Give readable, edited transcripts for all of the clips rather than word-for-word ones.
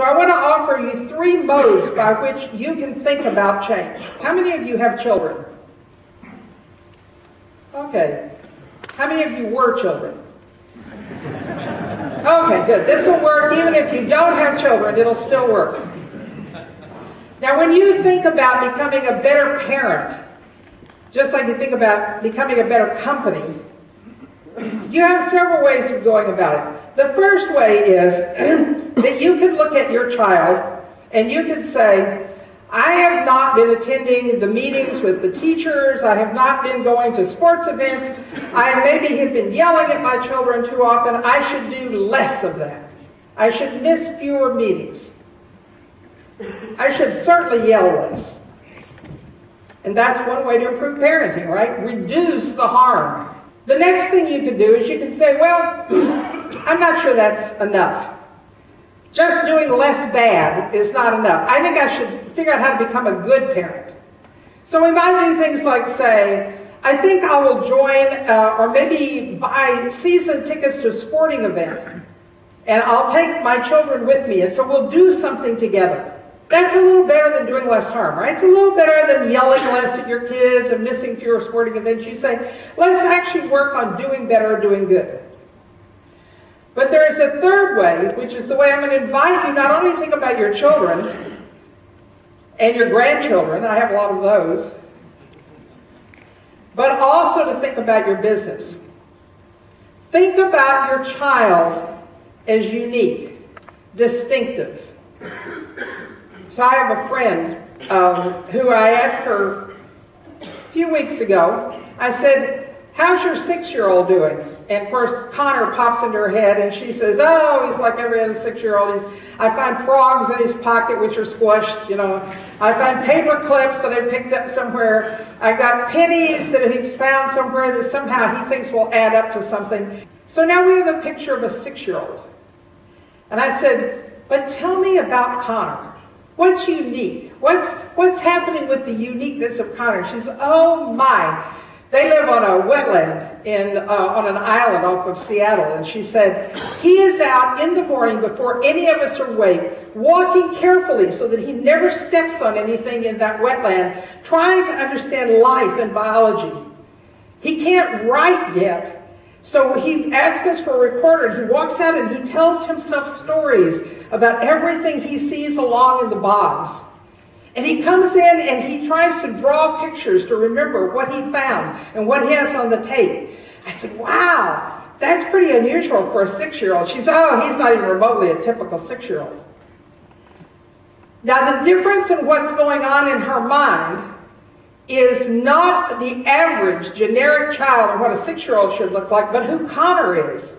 So I want to offer you 3 modes by which you can think about change. How many of you have children? Okay. How many of you were children? Okay, good. This will work even if you don't have children. It'll still work. Now, when you think about becoming a better parent, just like you think about becoming a better company, you have several ways of going about it. The first way is that you could look at your child and you could say, I have not been attending the meetings with the teachers. I have not been going to sports events. I maybe have been yelling at my children too often. I should do less of that. I should miss fewer meetings. I should certainly yell less. And that's one way to improve parenting, right? Reduce the harm. The next thing you can do is you can say, well, I'm not sure that's enough. Just doing less bad is not enough. I think I should figure out how to become a good parent. So we might do things like say, I think I will join or maybe buy season tickets to a sporting event. And I'll take my children with me. And so we'll do something together. That's a little better than doing less harm, right? It's a little better than yelling less at your kids and missing fewer sporting events. You say, let's actually work on doing better, doing good. But there is a third way, which is the way I'm going to invite you not only to think about your children and your grandchildren, I have a lot of those, but also to think about your business. Think about your child as unique, distinctive. So I have a friend who I asked her a few weeks ago, I said, how's your 6-year-old doing? And of course, Connor pops into her head and she says, oh, he's like every other 6-year-old. I find frogs in his pocket which are squished, you know. I find paper clips that I picked up somewhere. I got pennies that he's found somewhere that somehow he thinks will add up to something. So now we have a picture of a 6-year-old. And I said, but tell me about Connor. What's unique? What's happening with the uniqueness of Connor? She says, oh my. They live on a wetland on an island off of Seattle. And she said, he is out in the morning before any of us are awake, walking carefully so that he never steps on anything in that wetland, trying to understand life and biology. He can't write yet. So he asks us for a recorder. He walks out and he tells himself stories about everything he sees along in the bogs. And he comes in and he tries to draw pictures to remember what he found and what he has on the tape. I said, wow, that's pretty unusual for a 6-year-old. She said, oh, he's not even remotely a typical 6-year-old. Now the difference in what's going on in her mind is not the average generic child and what a 6-year-old should look like, but who Connor is.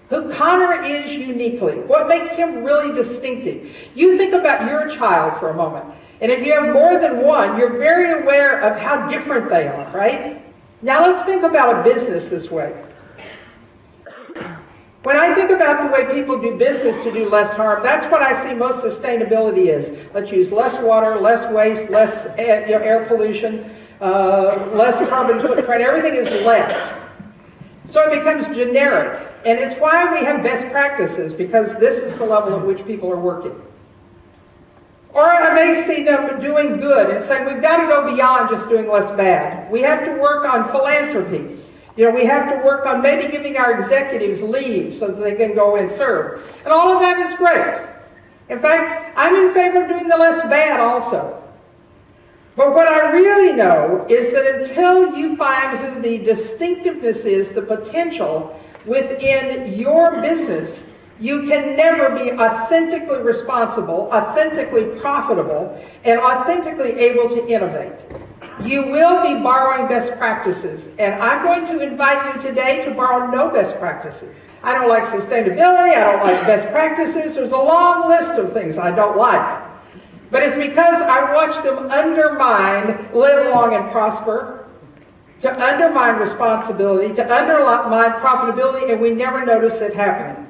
Who Connor is uniquely. What makes him really distinctive. You think about your child for a moment. And if you have more than one, you're very aware of how different they are, right? Now let's think about a business this way. When I think about the way people do business to do less harm, that's what I see most sustainability is. Let's use less water, less waste, less air pollution, less carbon footprint. Everything is less. So it becomes generic. And it's why we have best practices, because this is the level at which people are working. Or I may see them doing good and saying, we've got to go beyond just doing less bad. We have to work on philanthropy. You know, we have to work on maybe giving our executives leave so that they can go and serve. And all of that is great. In fact, I'm in favor of doing the less bad also. But what I really know is that until you find who the distinctiveness is, the potential within your business, you can never be authentically responsible, authentically profitable, and authentically able to innovate. You will be borrowing best practices, and I'm going to invite you today to borrow no best practices. I don't like sustainability, I don't like best practices, there's a long list of things I don't like. But it's because I watch them undermine live long and prosper, to undermine responsibility, to undermine profitability, and we never notice it happening.